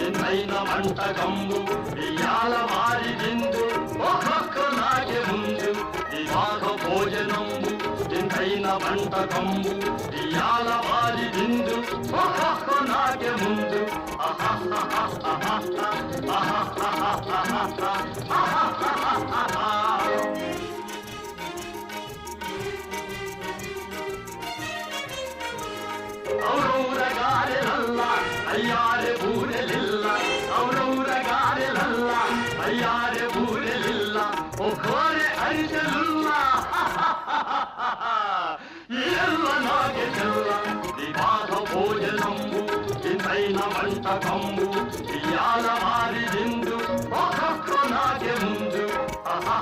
నిన్నైన వంటకంబు ఇయాల వారి విందు ఒక్కొక్క నాకే ముందు వివాహ భోజనంబు నిన్నైన వంటకంబు ఇయాల వారి విందు ఒక్కొక్క నాకే ముందు ఔరౌరగారెలల్ల అయ్యారె బూరెలిల్ల ఔరౌరగారెలల్ల అయ్యారె బూరెలిల్ల ఒక్కోరె అరిసెలుల్ల ఎల్ల నాగే చెల్ల వివాహ భోజనంబు ఇంతైన వంటకంబు ఇయాల వారి విందు ఒక్కొక్క నాగే ముందు ఆహా